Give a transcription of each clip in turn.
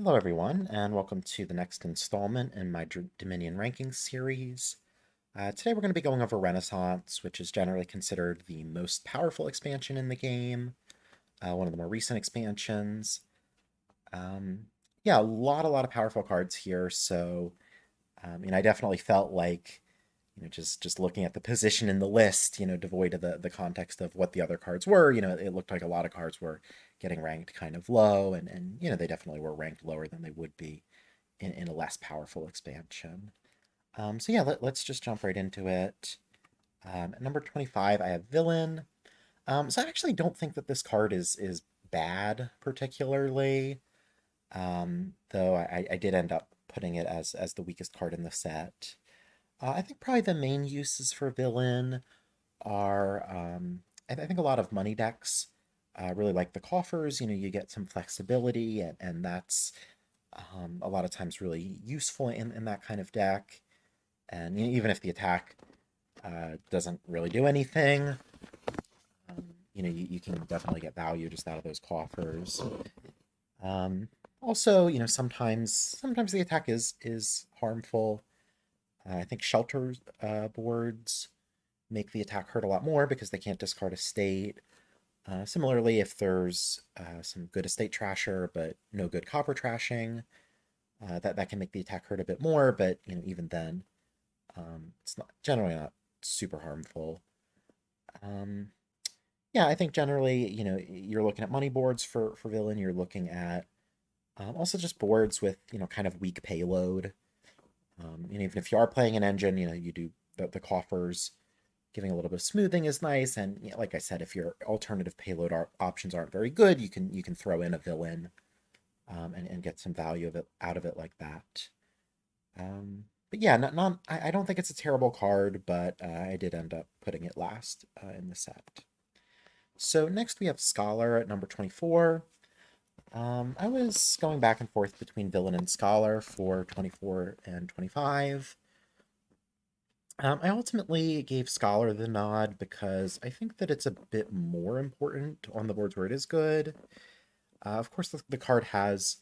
Hello, everyone, and welcome to the next installment in my Dominion ranking series. Today we're going to be going over Renaissance, which is generally considered the most powerful expansion in the game, one of the more recent expansions. Um, yeah, a lot of powerful cards here. So, I definitely felt like, just looking at the position in the list, devoid of the context of what the other cards were, it looked like a lot of cards were getting ranked kind of low, and they definitely were ranked lower than they would be in a less powerful expansion. So yeah, let's just jump right into it. At number 25, I have Villain. So I actually don't think that this card is bad particularly, though I did end up putting it as the weakest card in the set. I think probably the main uses for Villain are I think a lot of money decks really like the coffers. You get some flexibility, and that's a lot of times really useful in that kind of deck. And even if the attack doesn't really do anything, you can definitely get value just out of those coffers. Um, Also, sometimes the attack is harmful. I think shelter boards make the attack hurt a lot more because they can't discard a state. Similarly, if there's some good estate trasher but no good copper trashing, that can make the attack hurt a bit more. But even then, it's not generally not super harmful. Um, yeah, I think generally, you're looking at money boards for villain. You're looking at also just boards with kind of weak payload. Even if you are playing an engine, you do the coffers. Giving a little bit of smoothing is nice, and like I said, if your alternative payload options aren't very good, you can throw in a villain and get some value of it out of it like that. But yeah, not I don't think it's a terrible card, but I did end up putting it last in the set. So next we have Scholar at number 24. I was going back and forth between Villain and Scholar for 24 and 25. I ultimately gave Scholar the nod because I think that it's a bit more important on the boards where it is good. Of course, the card has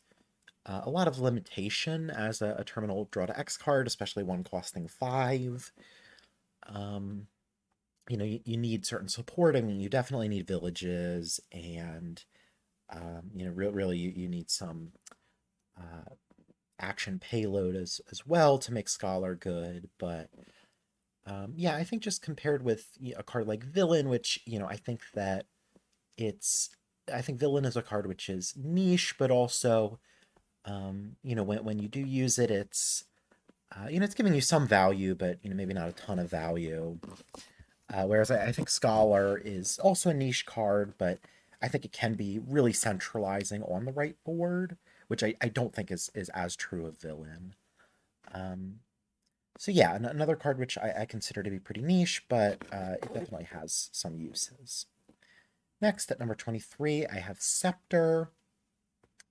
a lot of limitation as a terminal draw to X card, especially one costing 5. Um, you need certain support. I mean, you definitely need villages, and really, you need some uh, action payload as well to make Scholar good. But yeah, I think just compared with a card like Villain, which I think that it's I think Villain is a card which is niche, but also when you do use it, it's giving you some value, but maybe not a ton of value. Whereas I think Scholar is also a niche card, but I think it can be really centralizing on the right board, which I don't think is as true of Villain. Um, so yeah, another card which I consider to be pretty niche, but it definitely has some uses. Next, at number 23, I have Scepter.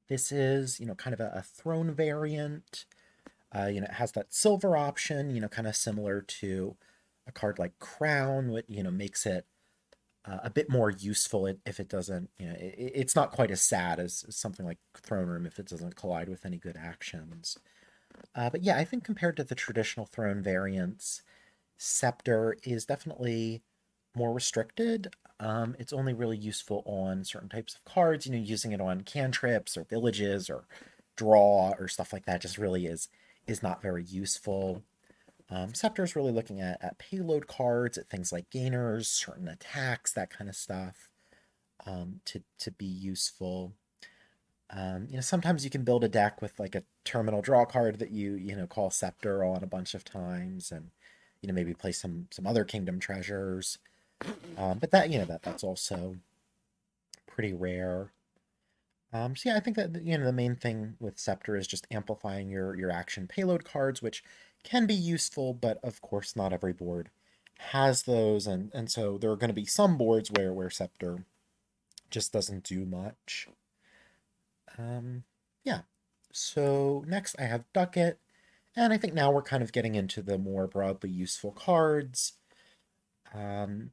This is, kind of a throne variant. It has that silver option, kind of similar to a card like Crown, which, makes it a bit more useful if it doesn't, it's not quite as sad as something like Throne Room if it doesn't collide with any good actions. But yeah, I think compared to the traditional Throne variants, Scepter is definitely more restricted. It's only really useful on certain types of cards, using it on cantrips or villages or draw or stuff like that just really is not very useful. Scepter is really looking at payload cards, at things like gainers, certain attacks, that kind of stuff, to be useful. Sometimes you can build a deck with like a terminal draw card that you call Scepter on a bunch of times, and maybe play some other Kingdom treasures. But that's also pretty rare. So yeah, I think that the main thing with Scepter is just amplifying your action payload cards, which can be useful, but of course not every board has those, and so there are going to be some boards where Scepter just doesn't do much. Um, yeah. So next I have Duckit, and I think now we're kind of getting into the more broadly useful cards. Um,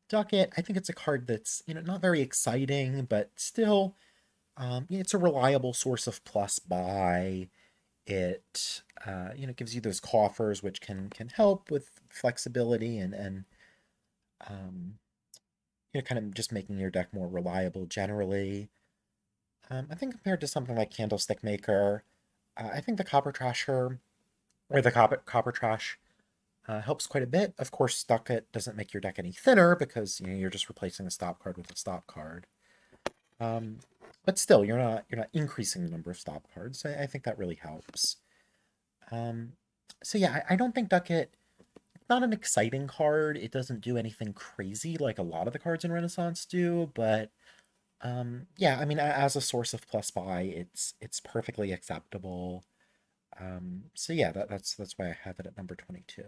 Duckit, I think it's a card that's not very exciting, but still It's a reliable source of plus buy. It gives you those coffers which can help with flexibility and um, kind of just making your deck more reliable generally. I think compared to something like Candlestick Maker, I think the Copper Trasher or the Copper Trash helps quite a bit. Of course, Duckit doesn't make your deck any thinner because you're just replacing a stop card with a stop card. Um, but still, you're not increasing the number of stop cards. I think that really helps. Um, so yeah, I don't think Duckit. Not an exciting card. It doesn't do anything crazy like a lot of the cards in Renaissance do, but yeah, I mean, as a source of plus buy, it's perfectly acceptable. So yeah, that's why I have it at number 22.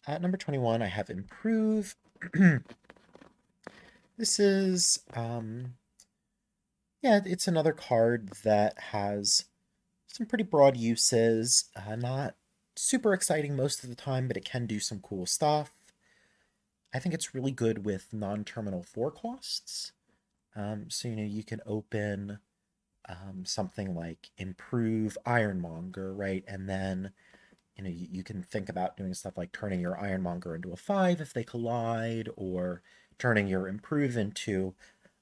At number 21, I have Improve. This is yeah, it's another card that has some pretty broad uses. Not super exciting most of the time, but it can do some cool stuff. I think it's really good with non-terminal 4 costs. So you can open something like Improve Ironmonger, right? And then you can think about doing stuff like turning your Ironmonger into a 5 if they collide, or turning your Improve into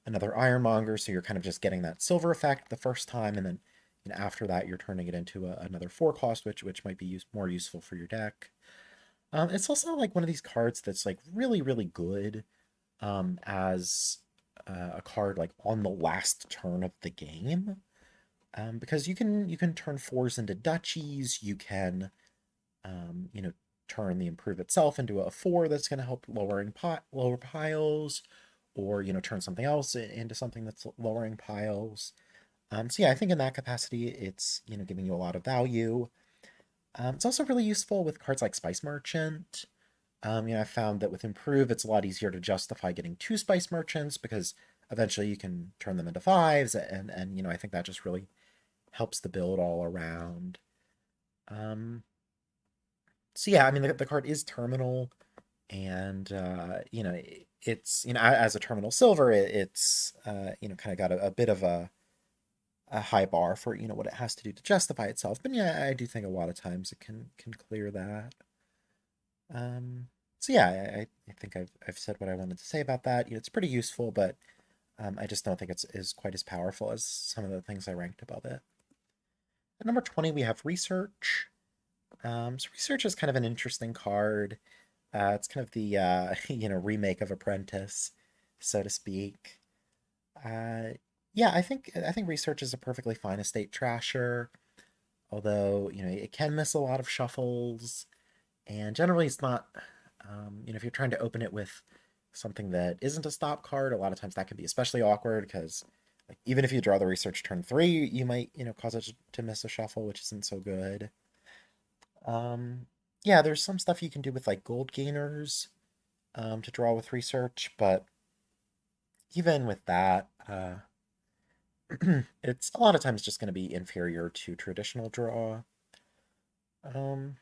another Ironmonger, so you're kind of just getting that silver effect the first time, and then after that you're turning it into another 4 cost, which might be more useful for your deck. It's also like one of these cards that's like really, really good as a card like on the last turn of the game, because you can turn 4s into duchies. You can turn the Improve itself into a 4 that's going to help lower piles, or turn something else into something that's lowering piles. So yeah, I think in that capacity, it's giving you a lot of value. It's also really useful with cards like Spice Merchant. I found that with Improve, it's a lot easier to justify getting 2 Spice Merchants because eventually you can turn them into 5s, and I think that just really helps the build all around. Um, so yeah, I mean the card is terminal, and it's as a terminal silver, it's kind of got a bit of a high bar for what it has to do to justify itself. But yeah, I do think a lot of times it can clear that. Um, so yeah, I think I've said what I wanted to say about that. It's pretty useful, but I just don't think it's is quite as powerful as some of the things I ranked above it. At number 20, we have Research. So Research is kind of an interesting card. It's kind of the remake of Apprentice, so to speak. Uh, yeah, I think Research is a perfectly fine estate trasher, although it can miss a lot of shuffles, and generally it's not. If you're trying to open it with something that isn't a stop card, a lot of times that can be especially awkward because like, even if you draw the Research turn 3, you might cause it to miss a shuffle, which isn't so good. Um, yeah, there's some stuff you can do with like gold gainers to draw with Research, but even with that, it's a lot of times just going to be inferior to traditional draw. Um,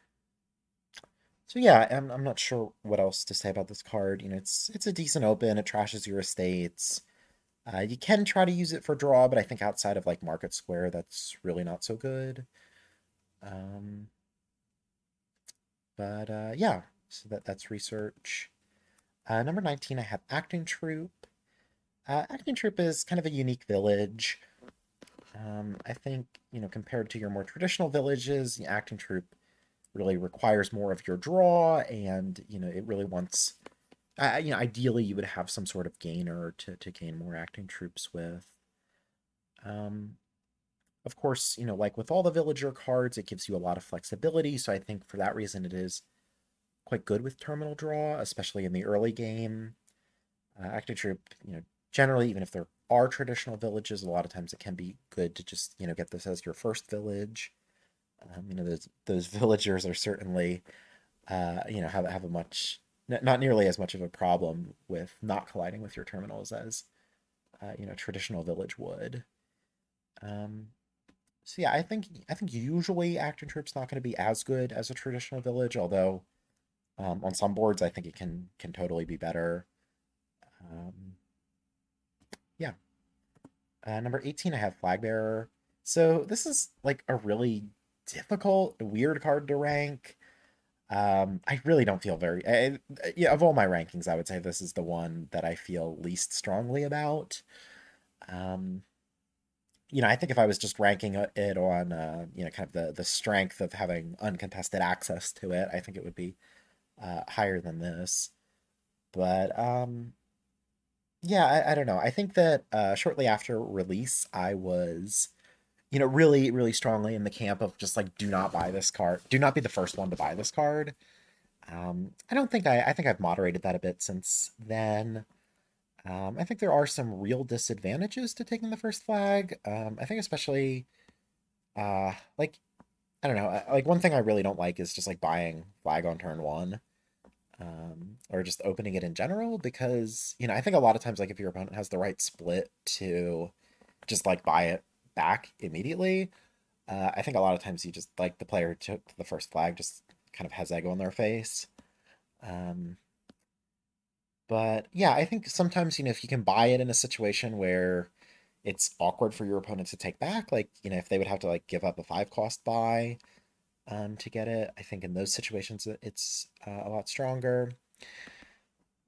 so yeah, I'm not sure what else to say about this card. It's a decent open. It trashes your estates. You can try to use it for draw, but I think outside of like Market Square, that's really not so good. Um, but yeah, so that's Research. Number 19, I have Acting Troupe. Acting Troupe is kind of a unique village. I think, compared to your more traditional villages, the Acting Troupe really requires more of your draw, and, it really wants, ideally you would have some sort of gainer to gain more Acting Troops with. Um, of course, like with all the villager cards, it gives you a lot of flexibility, so I think for that reason it is quite good with terminal draw, especially in the early game. Active Troop, generally, even if there are traditional villages, a lot of times it can be good to just, get this as your first village. Those villagers are certainly, have a much, not nearly as much of a problem with not colliding with your terminals as, traditional village would. Um, so yeah, I think usually Active Troop's not going to be as good as a traditional village, although on some boards I think it can totally be better. Um, yeah. Number 18, I have Flagbearer. So this is like a really difficult, weird card to rank. I really don't feel yeah, of all my rankings, I would say this is the one that I feel least strongly about. Um, I think if I was just ranking it on, kind of the strength of having uncontested access to it, I think it would be higher than this. But yeah, I don't know. I think that shortly after release, I was, really, really strongly in the camp of just like, do not buy this card. Do not be the first one to buy this card. I don't think I think I've moderated that a bit since then. I think there are some real disadvantages to taking the first flag. I think especially like I don't know, like one thing I really don't like is just like buying flag on turn one, or just opening it in general because I think a lot of times like if your opponent has the right split to just like buy it back immediately, I think a lot of times you just like the player who took the first flag just kind of has egg on their face. Um, But yeah, I think sometimes, if you can buy it in a situation where it's awkward for your opponent to take back, like, if they would have to like give up a 5 cost buy to get it, I think in those situations it's a lot stronger.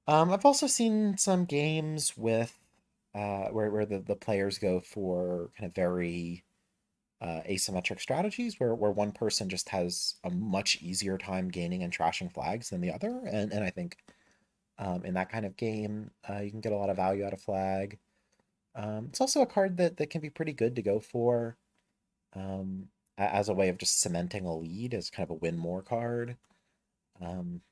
I've also seen some games with where the players go for kind of very asymmetric strategies where one person just has a much easier time gaining and trashing flags than the other. And I think in that kind of game, you can get a lot of value out of flag. It's also a card that can be pretty good to go for as a way of just cementing a lead as kind of a win more card.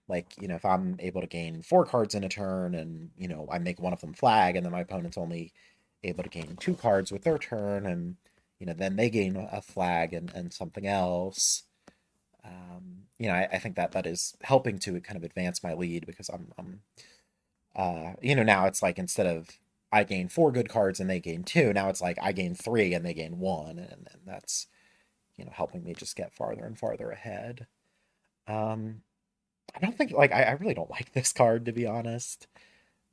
Like, if I'm able to gain 4 cards in a turn and, I make one of them flag and then my opponent's only able to gain 2 cards with their turn and, then they gain a flag and something else. I think that is helping to kind of advance my lead because now it's like instead of I gain 4 good cards and they gain 2, now it's like I gain 3 and they gain 1, and that's helping me just get farther and farther ahead. Um, I don't think like I really don't like this card to be honest.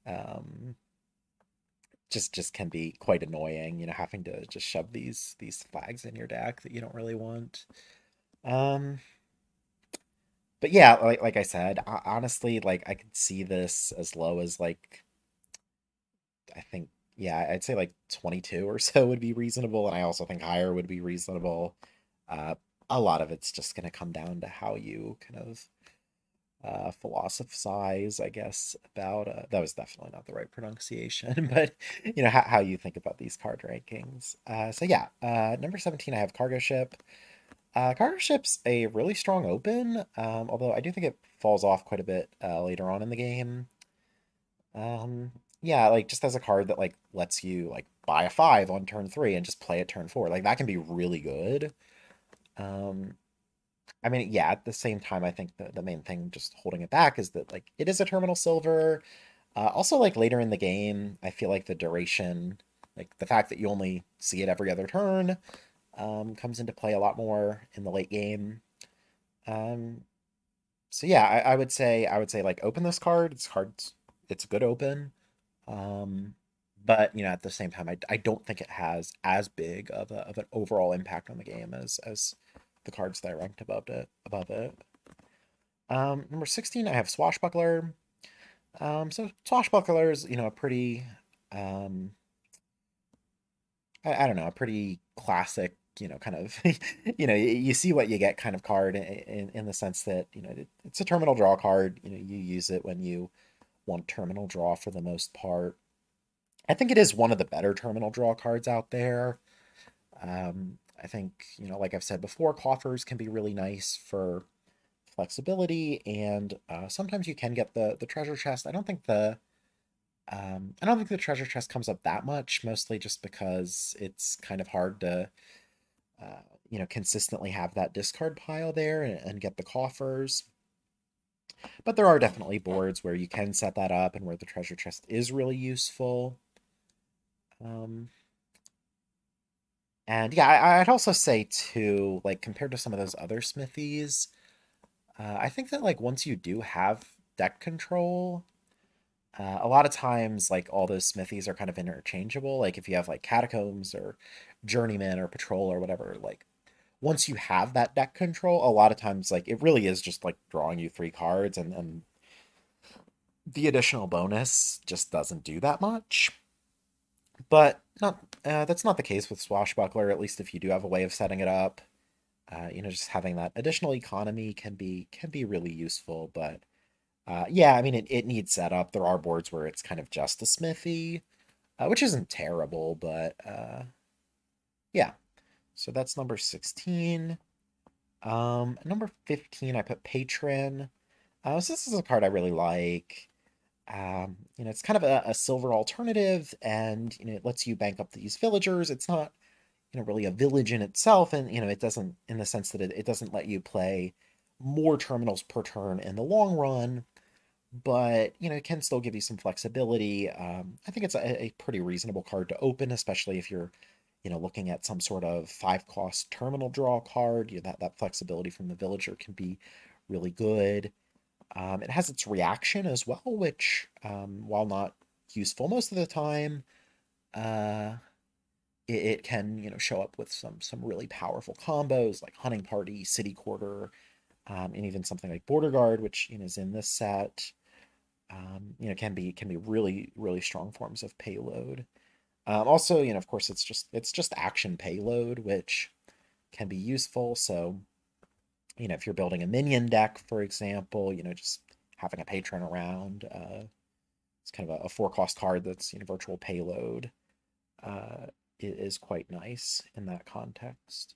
Um, just can be quite annoying, having to just shove these flags in your deck that you don't really want. Um, but yeah, like I said, honestly, like I could see this as low as like I think, yeah, I'd say like 22 or so would be reasonable, and I also think higher would be reasonable. Uh, a lot of it's just going to come down to how you kind of philosophize, I guess, about that was definitely not the right pronunciation, but how you think about these card rankings. So yeah, number 17, I have Cargo Ship. Cargo Ship's a really strong open, although I do think it falls off quite a bit later on in the game. Um, yeah, like just as a card that like lets you like buy a 5 on turn 3 and just play it turn 4. Like that can be really good. Um, I mean, yeah, at the same time, I think the main thing just holding it back is that like it is a terminal silver. Also, like later in the game, I feel like the duration, like the fact that you only see it every other turn, comes into play a lot more in the late game. Um, so yeah, I would say like open this card. It's a good open. Um, but at the same time, I don't think it has as big of an overall impact on the game as the cards that I ranked above it. Number 16, I have Swashbuckler. So Swashbuckler is, a pretty I don't know, a pretty classic, kind of you see what you get kind of card in the sense that, it's a terminal draw card. You use it when you want terminal draw for the most part. I think it is one of the better terminal draw cards out there. I think, like I've said before, coffers can be really nice for flexibility, and sometimes you can get the treasure chest. I don't think the treasure chest comes up that much, mostly just because it's kind of hard to consistently have that discard pile there and get the coffers. But there are definitely boards where you can set that up and where the treasure chest is really useful. Um, And yeah, I'd also say too, like compared to some of those other smithies, I think that like once you do have deck control, A lot of times, like all those smithies are kind of interchangeable. Like if you have like Catacombs or Journeyman or Patrol or whatever, like once you have that deck control, a lot of times like it really is just like drawing you three cards, and the additional bonus just doesn't do that much. But not that's not the case with Swashbuckler, at least if you do have a way of setting it up. Just having that additional economy can be really useful. But yeah, I mean it needs setup. There are boards where it's kind of just a smithy, which isn't terrible, but yeah. So that's number 16. Number 15, I put Patron. So this is a card I really like. It's kind of a silver alternative, and it lets you bank up these villagers. It's not, really a village in itself, and it doesn't, in the sense that it doesn't let you play more terminals per turn in the long run, but it can still give you some flexibility. I think it's a pretty reasonable card to open, especially if you're looking at some sort of 5-cost terminal draw card. That flexibility from the villager can be really good. It has its reaction as well, which, while not useful most of the time, uh, it can show up with some really powerful combos like Hunting Party, City Quarter, and even something like Border Guard, which is in this set. Can be really really strong forms of payload. Also, of course, it's just action payload, which can be useful. So, if you're building a minion deck, for example, just having a patron around, it's kind of a 4-cost card that's virtual payload, uh, is quite nice in that context.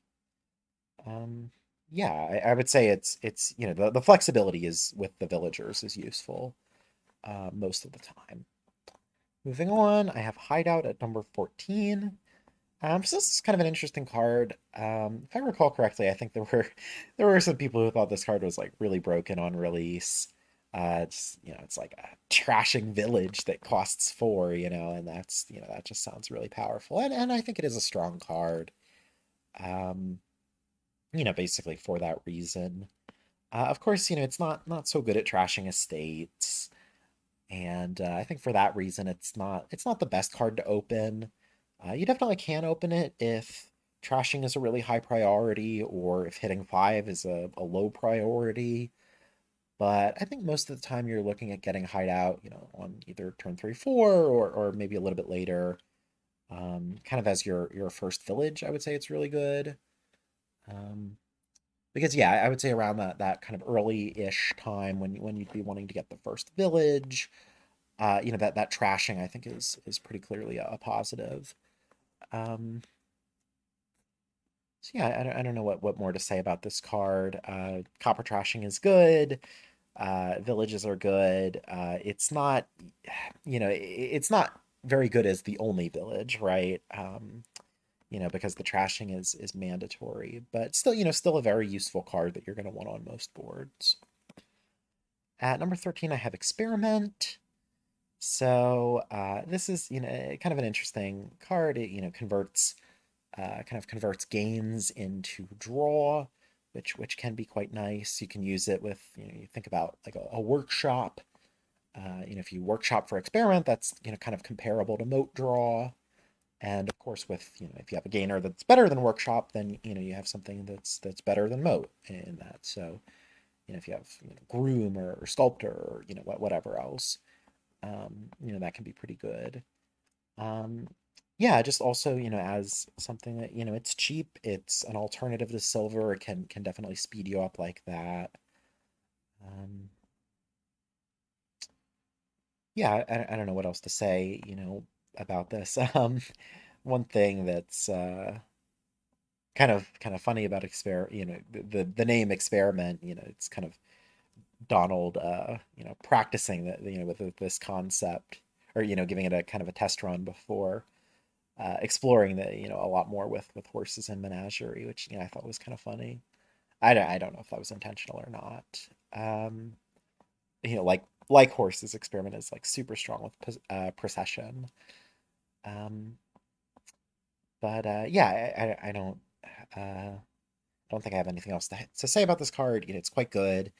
Um, yeah, I would say it's the flexibility is with the villagers is useful most of the time. Moving on, I have Hideout at number 14. So this is kind of an interesting card. If I recall correctly, I think there were some people who thought this card was like really broken on release. It's like a trashing village that costs 4, and that just sounds really powerful. And I think it is a strong card. Um, basically for that reason. Of course, it's not so good at trashing estates, and I think for that reason, it's not the best card to open. You definitely can open it if trashing is a really high priority or if hitting 5 is a low priority. But I think most of the time you're looking at getting Hideout, on either turn 3, 4, or maybe a little bit later. Kind of as your first village, I would say it's really good. Um, because yeah, I would say around that kind of early-ish time when you'd be wanting to get the first village, that trashing I think is pretty clearly a positive. Um, so yeah, I don't know what more to say about this card. Copper trashing is good. Villages are good. It's not, it's not very good as the only village, right? Because the trashing is mandatory, but still, still a very useful card that you're going to want on most boards. At number 13, I have Experiment. So this is, kind of an interesting card. It, converts gains into draw, which can be quite nice. You can use it with, you think about like a workshop. If you workshop for Experiment, that's kind of comparable to moat draw. And of course, with if you have a gainer that's better than workshop, then you have something that's better than moat in that. So if you have groom or sculptor or whatever else, that can be pretty good. Um, yeah, just also, as something that, it's cheap, it's an alternative to silver, it can definitely speed you up like that. Um, yeah, I don't know what else to say, about this. One thing that's kind of funny about the name experiment, it's kind of Donald practicing that, with this concept, or giving it a kind of a test run before exploring the a lot more with horses and menagerie, which I thought was kind of funny. I don't know if that was intentional or not. Like horses, experiment is like super strong with procession. Um, but yeah, I don't think I have anything else to say about this card. It's quite good.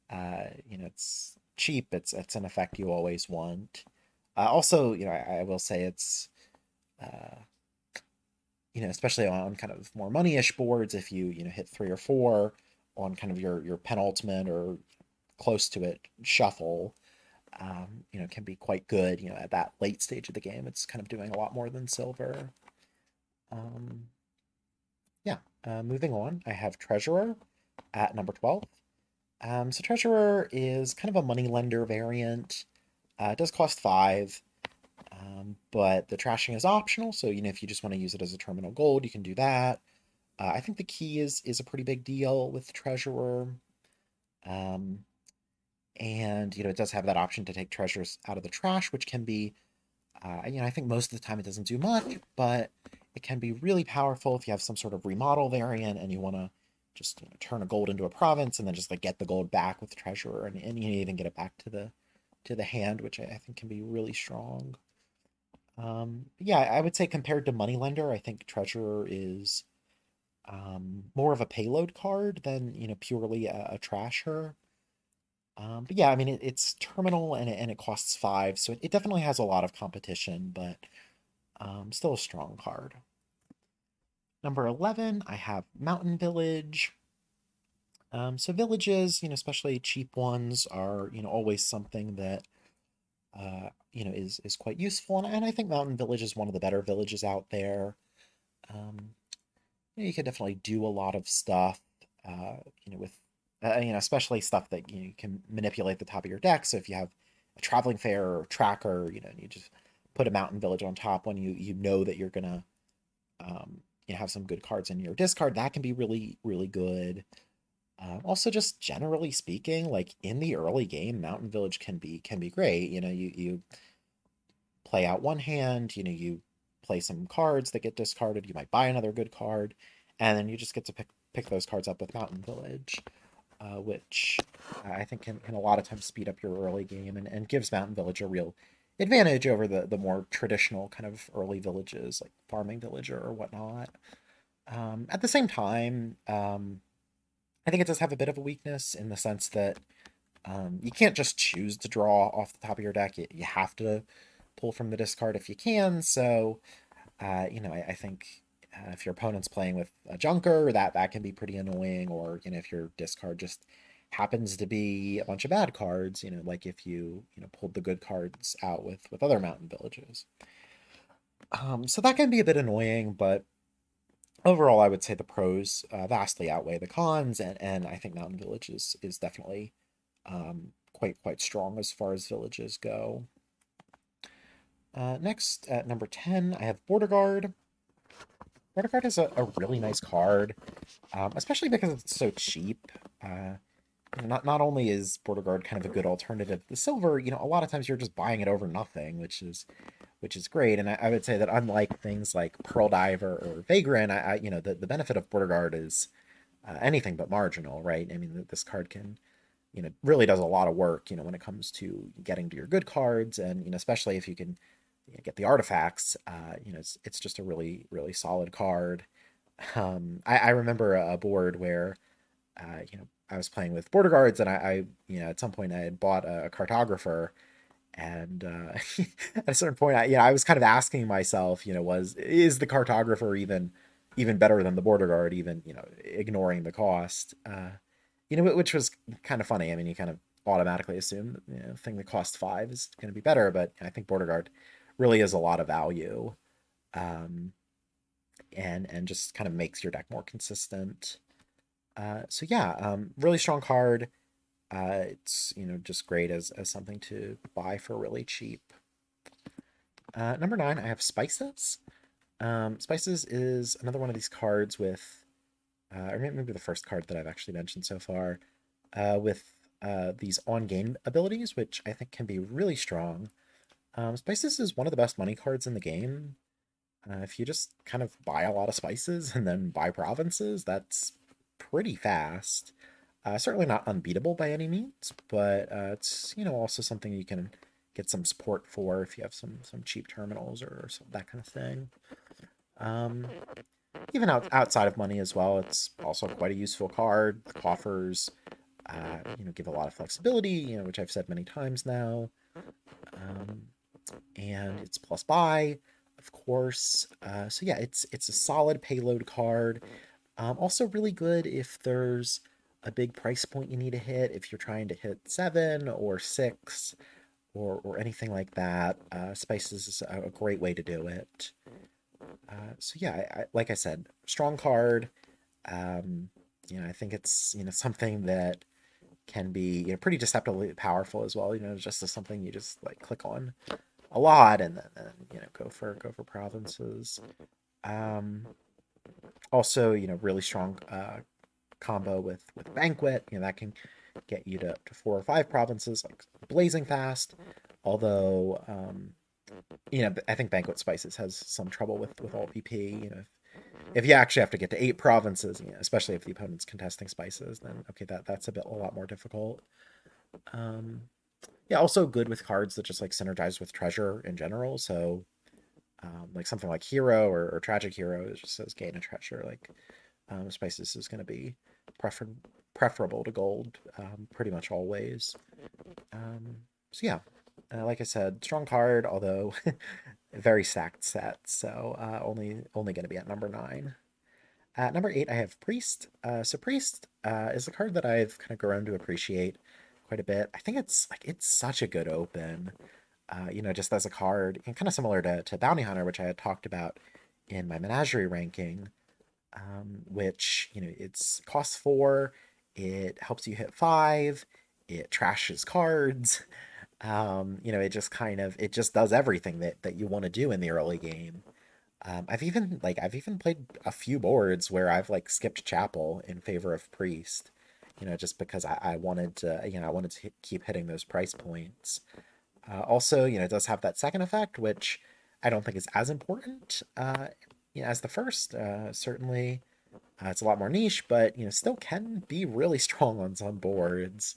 It's cheap, it's an effect you always want. Also, I will say it's uh, especially on kind of more money-ish boards, if you hit 3 or 4 on kind of your penultimate or close to it shuffle, can be quite good. At that late stage of the game, it's kind of doing a lot more than silver. Um, yeah. Moving on, I have Treasurer at number 12. So Treasurer is kind of a moneylender variant. It does cost 5, but the trashing is optional. So if you just want to use it as a terminal gold, you can do that. I think the key is a pretty big deal with Treasurer. Um, and it does have that option to take treasures out of the trash, which can be, I think most of the time it doesn't do much, but it can be really powerful if you have some sort of remodel variant and you want to just turn a gold into a province and then just like get the gold back with Treasurer, and you even get it back to the hand, which I think can be really strong. Yeah, I would say compared to Moneylender, I think Treasurer is more of a payload card than purely a trasher. But yeah, I mean it's terminal and it costs 5, so it definitely has a lot of competition, but still a strong card. Number 11, I have Mountain Village. So villages, especially cheap ones, are always something that is quite useful, and I think Mountain Village is one of the better villages out there. Um, you can definitely do a lot of stuff, with especially stuff that you can manipulate the top of your deck. So if you have a traveling fair or tracker, and you just put a mountain village on top when you know that you're gonna have some good cards in your discard, that can be really really good. Also, just generally speaking, like in the early game, Mountain Village can be great. You play out one hand, you play some cards that get discarded, you might buy another good card, and then you just get to pick those cards up with Mountain Village, which I think can a lot of times speed up your early game and gives Mountain Village a real advantage over the more traditional kind of early villages like Farming Village or whatnot. At the same time, I think it does have a bit of a weakness in the sense that you can't just choose to draw off the top of your deck. You have to pull from the discard if you can. So, I think if your opponent's playing with a Junker, that can be pretty annoying. Or, if your discard just happens to be a bunch of bad cards, like if you pulled the good cards out with other mountain villages. So that can be a bit annoying, but overall, I would say the pros vastly outweigh the cons, and I think Mountain Village is definitely quite strong as far as villages go. Next, at number 10, I have Border Guard. Border Guard is a really nice card, especially because it's so cheap. Not only is Border Guard kind of a good alternative to silver, a lot of times you're just buying it over nothing, which is great. And I would say that unlike things like Pearl Diver or Vagrant, the benefit of Border Guard is anything but marginal, right? I mean, this card can, really does a lot of work, when it comes to getting to your good cards, and especially if you can get the artifacts, it's just a really really solid card. I remember a board where, I was playing with border guards, and at some point I had bought a cartographer, and at a certain point, I was kind of asking myself, is the cartographer even better than the border guard, even ignoring the cost, which was kind of funny. I mean, you kind of automatically assume that, thing that costs 5 is going to be better, but I think border guard really is a lot of value, um, and just kind of makes your deck more consistent. So yeah, really strong card. It's just great as something to buy for really cheap. Number 9, I have Spices. Spices is another one of these cards with, or maybe the first card that I've actually mentioned so far, with these on-game abilities, which I think can be really strong. Spices is one of the best money cards in the game. If you just kind of buy a lot of spices and then buy provinces, that's pretty fast. Certainly not unbeatable by any means, but it's also something you can get some support for if you have some cheap terminals or that kind of thing. Um, Even outside of money as well, it's also quite a useful card. The coffers give a lot of flexibility, which I've said many times now. Um, and it's plus buy, of course. So yeah, it's a solid payload card. Also really good if there's a big price point you need to hit, if you're trying to hit 7 or 6 or anything like that. Spices is a great way to do it. So yeah, like I said, strong card. Um, I think it's something that can be pretty deceptively powerful as well. Just as something you just like click on a lot and then go for provinces. Um, Also, really strong combo with Banquet. That can get you to 4 or 5 provinces like blazing fast. Although, I think Banquet Spices has some trouble with all PP. If you actually have to get to 8 provinces, especially if the opponent's contesting spices, then okay, that's a lot more difficult. Um, yeah, also good with cards that just like synergize with treasure in general. So, like something like Hero or Tragic Hero, it just says gain a treasure. Like spices is going to be prefer preferable to gold pretty much always. Um, so yeah, like I said, strong card, although very stacked set. So only going to be at number 9. At number 8, I have Priest. So Priest is a card that I've kind of grown to appreciate quite a bit. I think it's such a good open. Just as a card, and kind of similar to Bounty Hunter, which I had talked about in my Menagerie ranking, which it's costs 4, it helps you hit 5, it trashes cards. It just does everything that you want to do in the early game. I've even played a few boards where I've like skipped Chapel in favor of Priest, just because I wanted to, I wanted to keep hitting those price points. Also, it does have that second effect, which I don't think is as important as the first. Certainly, it's a lot more niche, but still can be really strong on some boards.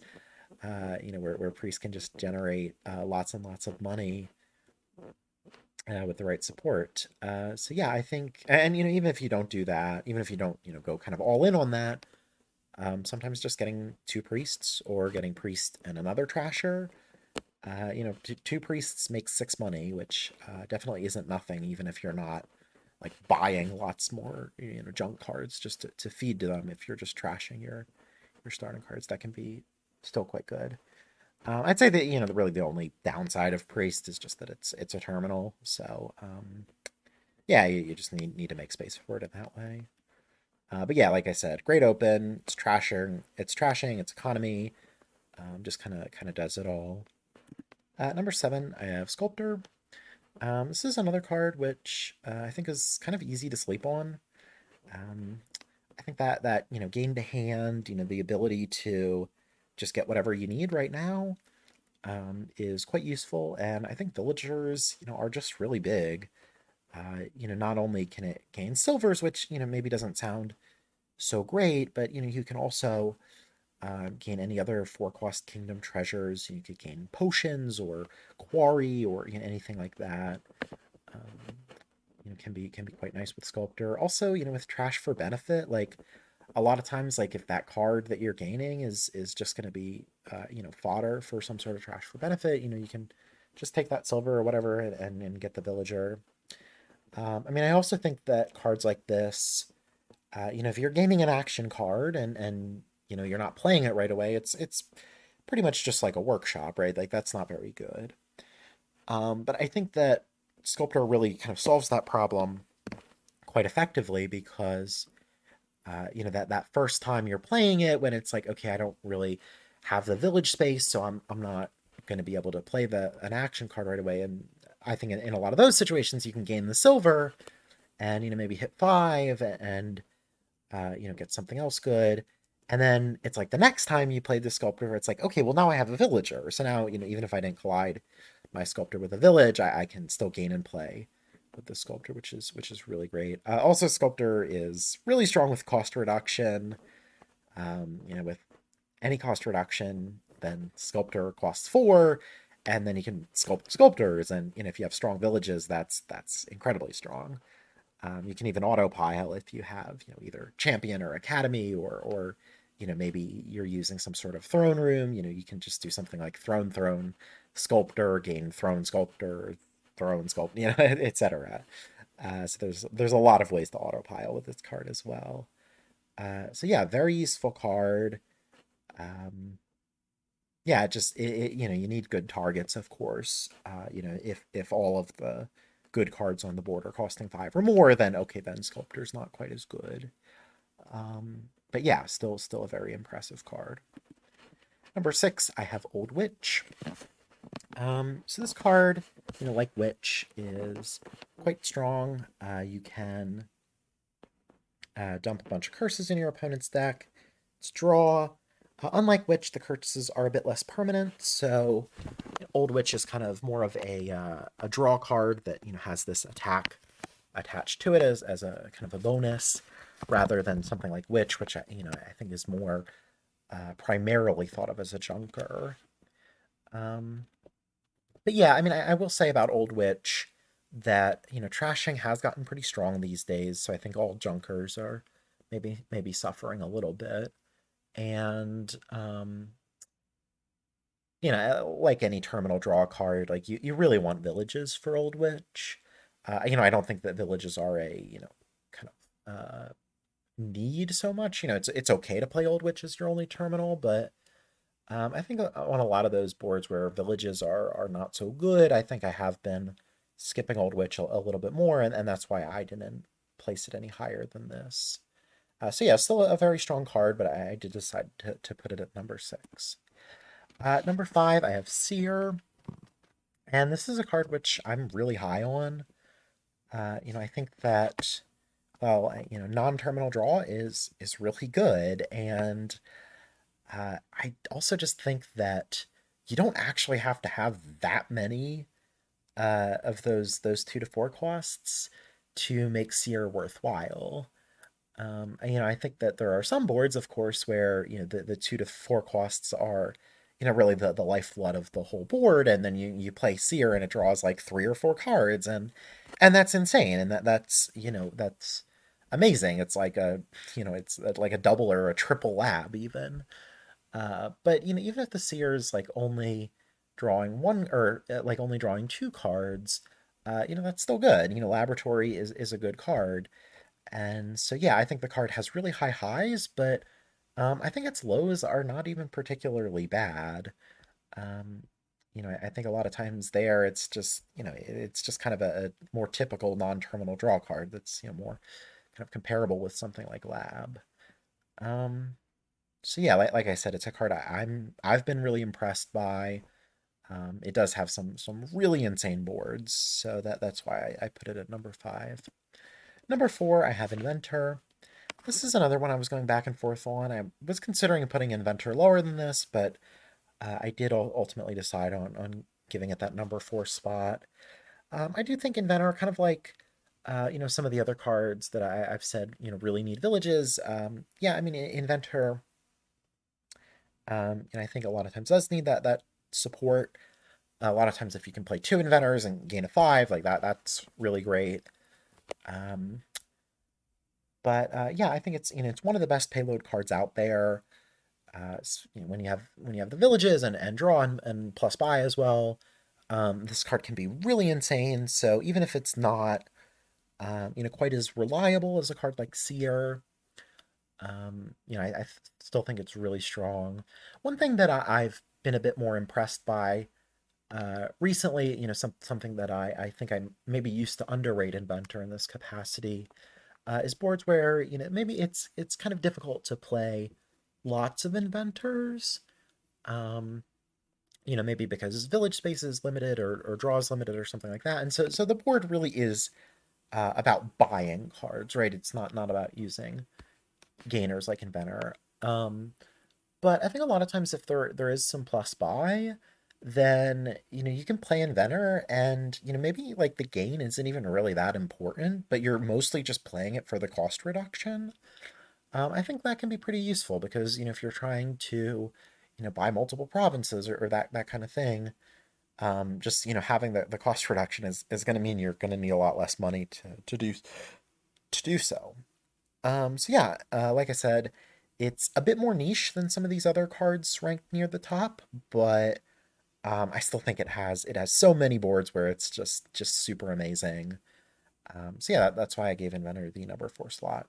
Where Priest can just generate lots and lots of money with the right support. So yeah, I think, and even if you don't do that, even if you don't go kind of all in on that, sometimes just getting 2 priests or getting priest and another trasher. Two priests make 6 money, which definitely isn't nothing, even if you're not like buying lots more junk cards just to feed to them. If you're just trashing your starting cards, that can be still quite good. I'd say that really the only downside of priest is just that it's a terminal. So yeah, you just need to make space for it in that way. But yeah, like I said, great open. It's trashing. It's economy. Just kind of does it all. At number 7, I have Sculptor. This is another card which I think is kind of easy to sleep on. Um, I think that gain to hand, the ability to just get whatever you need right now is quite useful, and I think villagers, are just really big. Not only can it gain silvers, which maybe doesn't sound so great, but you can also gain any other 4 cost kingdom treasures. You could gain potions or quarry or anything like that. Um, can be quite nice with Sculptor. Also, with trash for benefit, like a lot of times, like if that card that you're gaining is just going to be fodder for some sort of trash for benefit, you can just take that silver or whatever and get the villager. I mean, I also think that cards like this, if you're gaining an action card and you're not playing it right away, it's pretty much just like a workshop, right? Like that's not very good. But I think that Sculptor really kind of solves that problem quite effectively because that first time you're playing it, when it's like, okay, I don't really have the village space, so I'm not going to be able to play an action card right away. And I think in a lot of those situations, you can gain the silver and maybe hit 5 and get something else good. And then it's like the next time you play the Sculptor, it's like, okay, well now I have a villager. So now, even if I didn't collide my Sculptor with a village, I can still gain and play with the Sculptor, which is really great. Also, Sculptor is really strong with cost reduction. With any cost reduction, then Sculptor costs 4, and then you can sculpt sculptors. And if you have strong villages, that's incredibly strong. You can even autopile if you have either champion or academy or maybe you're using some sort of throne room, you can just do something like throne, sculptor, gain throne sculptor, throne sculpt, etc. So there's a lot of ways to autopile with this card as well. So yeah, very useful card. Um, yeah, you need good targets, of course. If all of the good cards on the board are costing 5 or more, then okay, then Sculptor's not quite as good. But yeah, still a very impressive card. Number 6, I have Old Witch. So this card, like Witch, is quite strong. You can dump a bunch of curses in your opponent's deck. It's draw. Unlike Witch, the curses are a bit less permanent, so Old Witch is kind of more of a draw card that has this attack attached to it as a kind of a bonus, rather than something like Witch, which I think is more primarily thought of as a junker. But yeah, I mean, I will say about Old Witch that trashing has gotten pretty strong these days, so I think all junkers are maybe suffering a little bit. And like any terminal draw card, like you really want villages for Old Witch. I don't think that villages are a kind of need so much. It's okay to play Old Witch as your only terminal, but I think on a lot of those boards where villages are not so good, I think I have been skipping Old Witch a little bit more, and that's why I didn't place it any higher than this. So yeah, still a very strong card, but I did decide to put it at number 6. Number 5, I have Seer, and this is a card which I'm really high on. I think that, well, non-terminal draw is really good, and I also just think that you don't actually have to have that many of those 2 to 4 costs to make Seer worthwhile. I think that there are some boards, of course, where the 2 to 4 costs are really the lifeblood of the whole board, and then you play Seer and it draws like 3 or 4 cards, and that's insane, and that's amazing. It's like it's like a double or a triple lab even. But even if the Seer is like only drawing one or like only drawing 2 cards, that's still good. Laboratory is a good card. And so, yeah, I think the card has really high highs, but I think its lows are not even particularly bad. Um, I think a lot of times there, it's just kind of a more typical non-terminal draw card that's, more kind of comparable with something like Lab. Um, so yeah, like I said, it's a card I've been really impressed by. It does have some really insane boards, so that's why I put it at number 5. Number 4, I have Inventor. This is another one I was going back and forth on. I was considering putting Inventor lower than this, but I did ultimately decide on giving it that number 4 spot. I do think Inventor, kind of like some of the other cards that I've said really need villages. Yeah, I mean Inventor, I think a lot of times does need that support. A lot of times if you can play 2 Inventors and gain a 5, like that's really great. But yeah, I think it's one of the best payload cards out there. When you have the villages and draw and plus buy as well, this card can be really insane. So even if it's not quite as reliable as a card like Seer, I still think it's really strong. One thing that I've been a bit more impressed by recently, something that I think I maybe used to underrate Inventor in this capacity, is boards where maybe it's kind of difficult to play lots of Inventors. Maybe because village space is limited or draw is limited or something like that. And so the board really is about buying cards, right? It's not about using gainers like Inventor. But I think a lot of times if there is some plus buy, then you can play Inventor and maybe like the gain isn't even really that important, but you're mostly just playing it for the cost reduction. I think that can be pretty useful because if you're trying to buy multiple provinces or that kind of thing, just having the cost reduction is going to mean you're going to need a lot less money to do so. So yeah, like I said, It's a bit more niche than some of these other cards ranked near the top, but I still think it has so many boards where it's just super amazing. So yeah, that's why I gave Inventor the number 4 slot.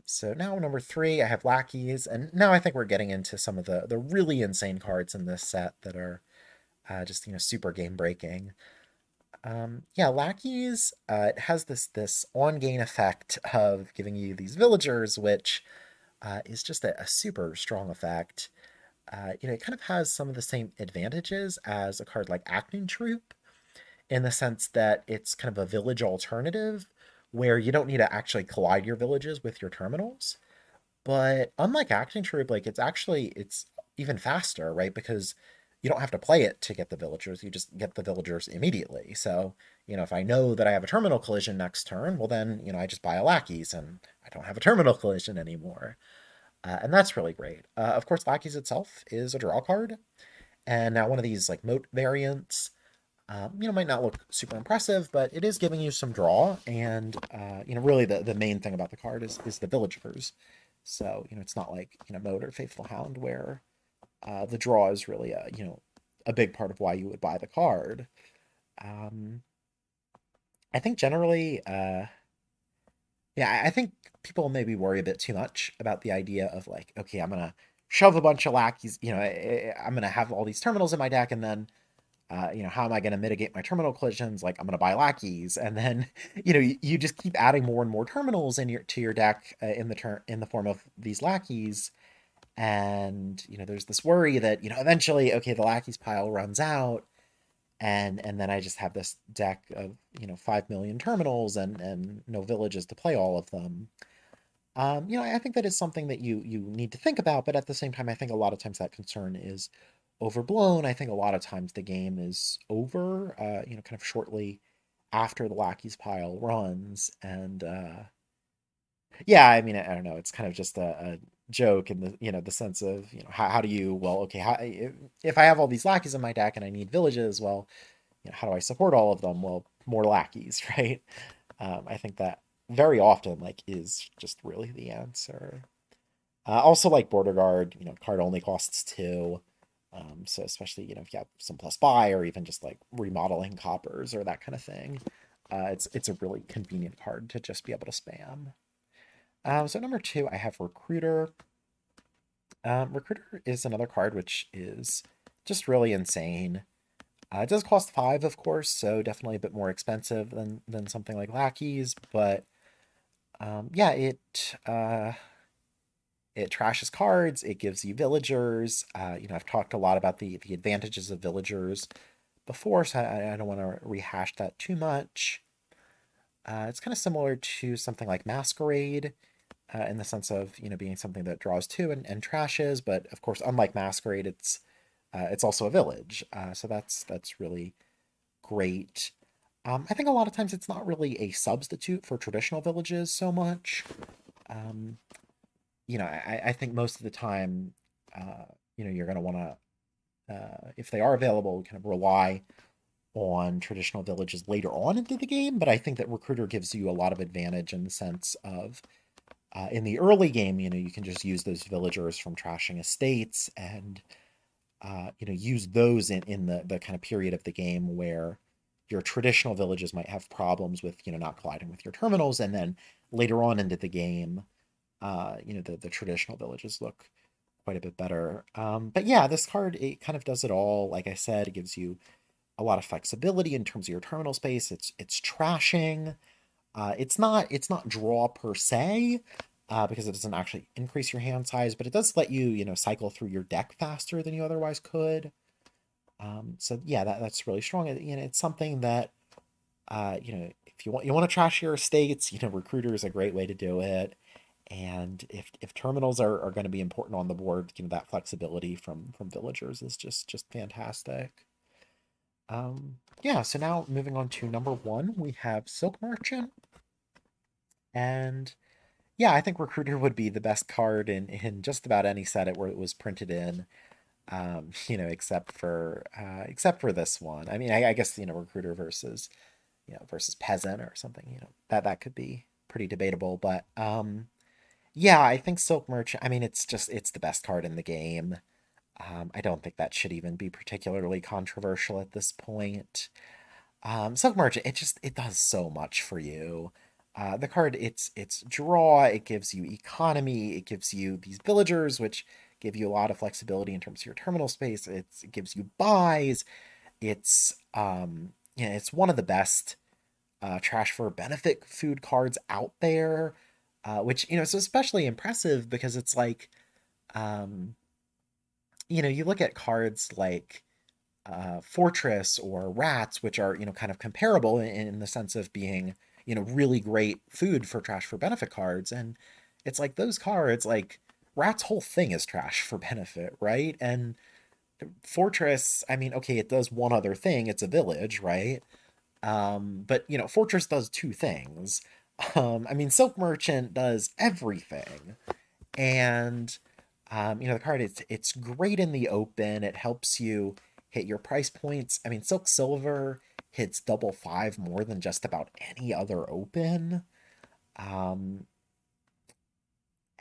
So now number 3, I have Lackies, and now I think we're getting into some of the really insane cards in this set that are just super game breaking. Yeah, Lackies, it has this on gain effect of giving you these villagers, which is just a super strong effect. It kind of has some of the same advantages as a card like Acting Troupe, in the sense that it's kind of a village alternative where you don't need to actually collide your villages with your terminals. But unlike Acting Troop, like it's even faster, right? Because you don't have to play it to get the villagers, you just get the villagers immediately. So, if I know that I have a terminal collision next turn, well then, I just buy a Lackeys and I don't have a terminal collision anymore. And that's really great. Of course, Lackeys itself is a draw card. And now one of these like moat variants might not look super impressive, but it is giving you some draw, and really the main thing about the card is the villagers. So it's not like Mode or Faithful Hound where the draw is really a big part of why you would buy the card. Um, I think generally, yeah, I think people maybe worry a bit too much about the idea of like, okay, I'm gonna shove a bunch of lackeys, I'm gonna have all these terminals in my deck, and then how am I going to mitigate my terminal collisions? Like, I'm going to buy Lackeys, and then you just keep adding more and more terminals to your deck in the form of these Lackeys, and there's this worry that eventually, okay, the Lackeys pile runs out, and then I just have this deck of 5 million terminals and no villages to play all of them. I think that is something that you need to think about, but at the same time, I think a lot of times that concern is overblown. I think a lot of times the game is over, kind of shortly after the Lackeys pile runs, and yeah, I mean, I don't know, it's kind of just a joke in the the sense of how do you well okay if I have all these lackeys in my deck and I need villages, well, how do I support all of them? Well, more lackeys, right? I think that very often like is just really the answer. Also, like Border Guard, card only costs 2. So especially, if you have some plus buy or even just like remodeling coppers or that kind of thing, it's a really convenient card to just be able to spam. So number 2, I have Recruiter. Recruiter is another card which is just really insane. It does cost 5, of course, so definitely a bit more expensive than something like Lackeys, but yeah, it trashes cards. It gives you villagers. I've talked a lot about the advantages of villagers before, so I don't want to rehash that too much. It's kind of similar to something like Masquerade, in the sense of being something that draws 2 and trashes, but of course, unlike Masquerade, it's also a village, so that's really great. I think a lot of times it's not really a substitute for traditional villages so much. Um, I think most of the time, uh, you're going to want to, if they are available, kind of rely on traditional villages later on into the game. But I think that Recruiter gives you a lot of advantage in the sense of, in the early game, you can just use those villagers from trashing estates and, use those in the kind of period of the game where your traditional villages might have problems with, not colliding with your terminals. And then later on into the game, the traditional villages look quite a bit better. But yeah, this card, it kind of does it all. Like I said, it gives you a lot of flexibility in terms of your terminal space. It's trashing. It's not draw per se, because it doesn't actually increase your hand size, but it does let you cycle through your deck faster than you otherwise could. So yeah, that's really strong. It's something that if you want to trash your estates, Recruiter is a great way to do it. And if terminals are going to be important on the board, that flexibility from villagers is just fantastic. Yeah, so now moving on to number 1, we have Silk Merchant. And yeah, I think Recruiter would be the best card in just about any set where it was printed in. Except for this one. I mean, I guess Recruiter versus Peasant or something. That could be pretty debatable, but Yeah, I think Silk Merchant, I mean, it's the best card in the game. I don't think that should even be particularly controversial at this point. Silk Merchant, it does so much for you. The card, it's draw, it gives you economy, it gives you these villagers, which give you a lot of flexibility in terms of your terminal space. It gives you buys. Yeah, it's one of the best trash for benefit food cards out there, which is especially impressive because it's like, um, you look at cards like Fortress or Rats, which are kind of comparable in the sense of being really great food for trash for benefit cards, and it's like those cards like Rat's whole thing is trash for benefit, right? And Fortress, I mean, okay, it does one other thing. It's a village, right? But Fortress does two things. I mean, Silk Merchant does everything, and the card it's great in the open. It helps you hit your price points. I mean, Silk Silver hits double five more than just about any other open. Um,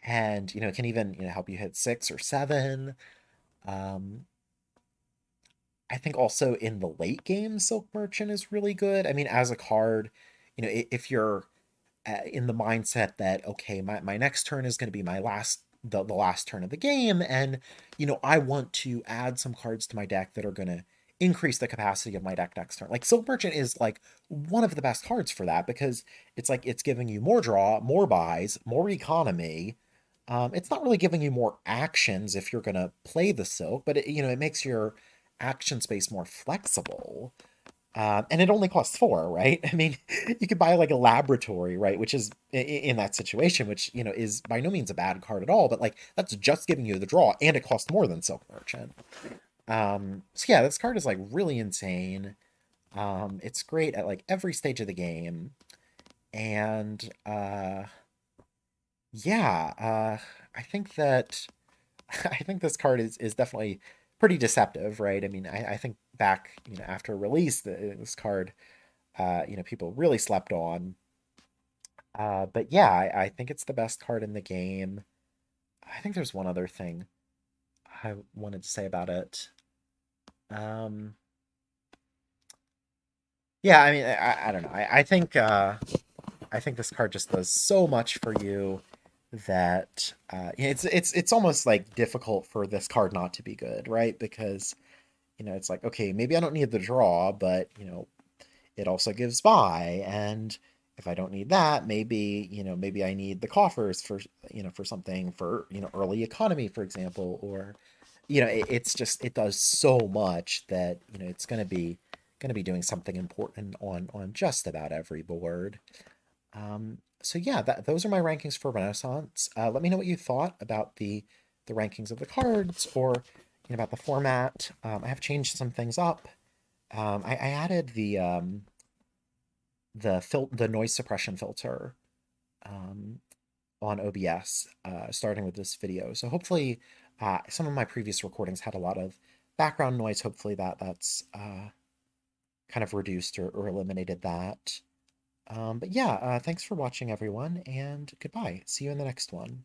and it can even help you hit six or seven. Um, I think also in the late game, Silk Merchant is really good. I mean, as a card, if you're in the mindset that okay, my next turn is going to be my the last turn of the game, and I want to add some cards to my deck that are going to increase the capacity of my deck next turn. Like Silk Merchant is like one of the best cards for that because it's like it's giving you more draw, more buys, more economy. It's not really giving you more actions if you're going to play the Silk, but it makes your action space more flexible. And it only costs four, right? I mean, you could buy like a laboratory, right? Which is in that situation, which, is by no means a bad card at all, but like that's just giving you the draw and it costs more than Silk Merchant. So yeah, this card is like really insane. It's great at like every stage of the game. And yeah, I think that I think this card is definitely pretty deceptive, right? I mean, I think back, after release, this card people really slept on. But yeah, I think it's the best card in the game. I think there's one other thing I wanted to say about it. Um, yeah, I mean, I don't know. I think this card just does so much for you that it's almost like difficult for this card not to be good, right? Because it's like okay, maybe I don't need the draw, but it also gives buy, and if I don't need that, maybe I need the coffers for for something for early economy, for example, or it's just it does so much that it's gonna be doing something important on just about every board. So yeah, those are my rankings for Renaissance. Let me know what you thought about the rankings of the cards, or about the format. I have changed some things up. I added the noise suppression filter um, on OBS starting with this video. So hopefully, some of my previous recordings had a lot of background noise. Hopefully that's kind of reduced or eliminated that. But yeah, thanks for watching, everyone, and goodbye. See you in the next one.